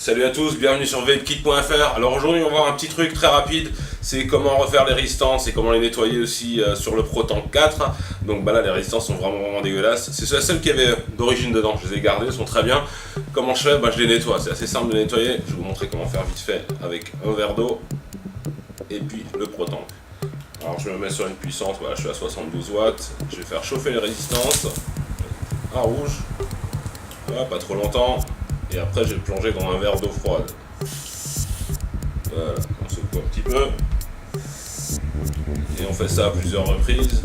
Salut à tous, bienvenue sur vapekit.fr. Alors aujourd'hui on va voir un petit truc très rapide, c'est comment refaire les résistances et comment les nettoyer aussi sur le ProTank 4. Donc là les résistances sont vraiment dégueulasses. C'est celles qui avaient d'origine dedans, je les ai gardées, elles sont très bien. Comment je fais? Je les nettoie, c'est assez simple de nettoyer. Je vais vous montrer comment faire vite fait avec un verre d'eau et puis le ProTank. Alors je me mets sur une puissance, voilà, je suis à 72 watts. Je vais faire chauffer les résistances à rouge, voilà, pas trop longtemps. Et après, je vais plonger dans un verre d'eau froide. Voilà, on secoue un petit peu. Et on fait ça à plusieurs reprises.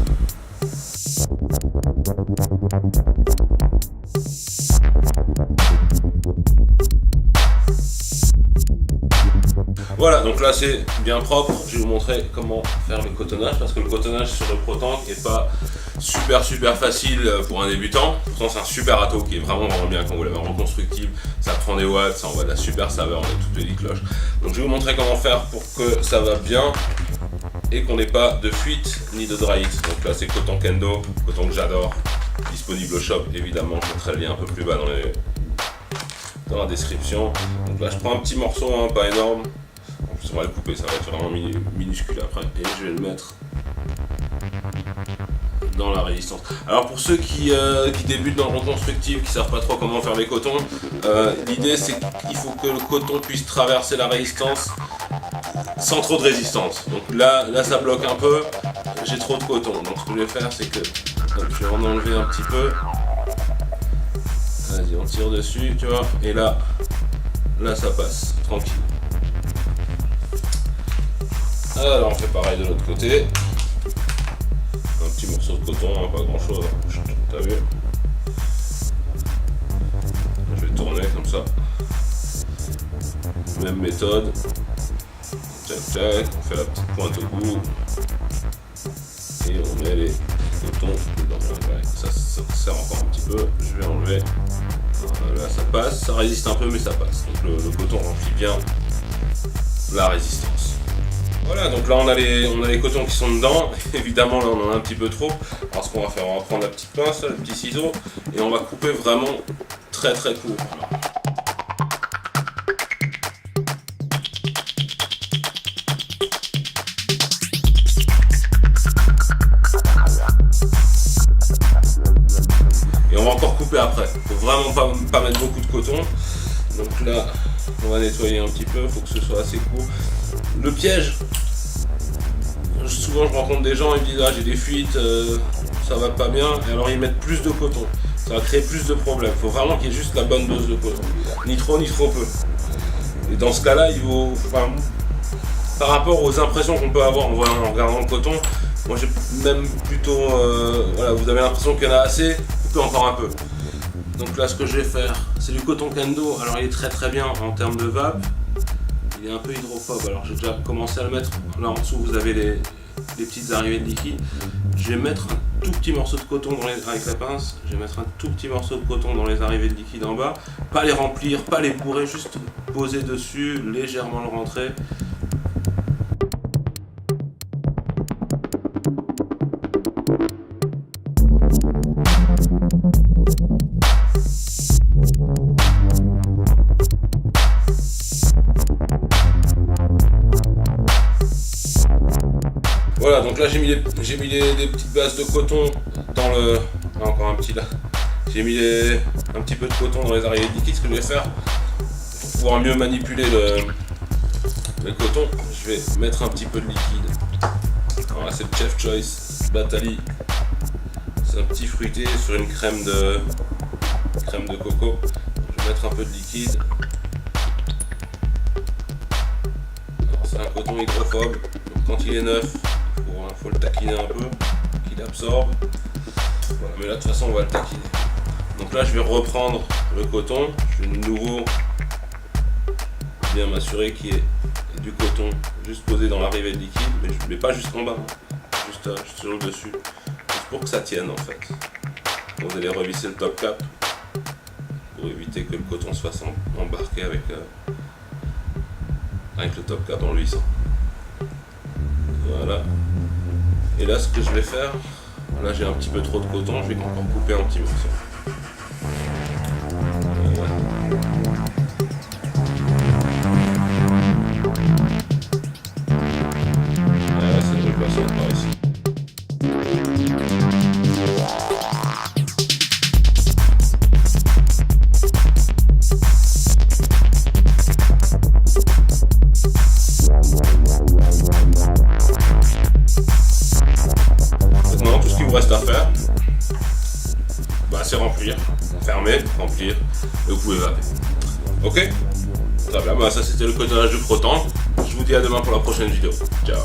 Voilà, donc là c'est bien propre. Je vais vous montrer comment faire le cotonnage parce que le cotonnage sur le ProTank n'est pas super facile pour un débutant. Pourtant c'est un super ato qui est vraiment bien quand vous l'avez en reconstructible. Ça prend des watts, ça envoie de la super saveur, on a toutes les cloches. Donc je vais vous montrer comment faire pour que ça va bien et qu'on n'ait pas de fuite ni de dry hit. Donc là c'est coton Kendo, coton que j'adore, disponible au shop évidemment. Je mettrai le lien un peu plus bas dans la description. Donc là je prends un petit morceau, hein, pas énorme. En plus on va le couper, ça va être vraiment minuscule après. Et je vais le mettre dans la résistance. Alors pour ceux qui débutent dans le reconstructif, qui savent pas trop comment faire les cotons, l'idée c'est qu'il faut que le coton puisse traverser la résistance sans trop de résistance. Donc là ça bloque un peu, j'ai trop de coton. Donc ce que je vais faire c'est que je vais en enlever un petit peu. Vas-y, on tire dessus, tu vois, et là ça passe, tranquille. Alors on fait pareil de l'autre côté. Un petit morceau de coton, hein, pas grand chose, t'as vu. Je vais tourner comme ça. Même méthode. Tac, on fait la petite pointe au bout. Et on met les cotons dedans. Ça sert encore un petit peu, je vais enlever. Là ça passe, ça résiste un peu mais ça passe. Donc le coton remplit bien la résistance. Voilà, donc là on a les cotons qui sont dedans. Évidemment là on en a un petit peu trop. Alors ce qu'on va faire, on va prendre la petite pince, le petit ciseau, et on va couper vraiment très court. Et on va encore couper après. Faut vraiment pas mettre beaucoup de coton. Donc là on va nettoyer un petit peu, faut que ce soit assez court. Le piège, souvent je rencontre des gens, ils me disent ah j'ai des fuites, ça va pas bien, et alors ils mettent plus de coton. Ça va créer plus de problèmes. Il faut vraiment qu'il y ait juste la bonne dose de coton. Ni trop peu. Et dans ce cas-là, il faut, par rapport aux impressions qu'on peut avoir en regardant le coton, moi j'ai même plutôt, voilà, vous avez l'impression qu'il y en a assez, coupez encore un peu. Donc là ce que je vais faire, c'est du coton Kendo. Alors il est très bien en termes de vape. Il est un peu hydrophobe, alors j'ai déjà commencé à le mettre. Là en dessous vous avez les petites arrivées de liquide. Je vais mettre un tout petit morceau de coton avec la pince. Je vais mettre un tout petit morceau de coton dans les arrivées de liquide en bas. Pas les remplir, pas les bourrer, juste poser dessus, légèrement le rentrer. Voilà, donc là j'ai mis des petites bases de coton dans le... Là, encore un petit là. J'ai mis un petit peu de coton dans les arrivées de liquide. Ce que je vais faire, pour pouvoir mieux manipuler le coton, je vais mettre un petit peu de liquide. Alors là c'est le Chef Choice Batali. C'est un petit fruité sur une crème de coco. Je vais mettre un peu de liquide. C'est un coton hydrophobe, donc quand il est neuf, faut le taquiner un peu, qu'il absorbe. Voilà, mais là de toute façon on va le taquiner. Donc là je vais reprendre le coton, je vais de nouveau bien m'assurer qu'il y ait du coton juste posé dans l'arrivée de liquide, mais je ne mets pas jusqu'en bas, juste sur le dessus, juste pour que ça tienne en fait. Vous allez revisser le top cap pour éviter que le coton se fasse embarquer avec le top cap en le vissant. Voilà. Et là ce que je vais faire, là j'ai un petit peu trop de coton, je vais encore couper un petit morceau. Voilà. c'est remplir, fermer, remplir, et vous pouvez vaper. Ok? Très bien, bah ça c'était le codage du frottant. Je vous dis à demain pour la prochaine vidéo. Ciao.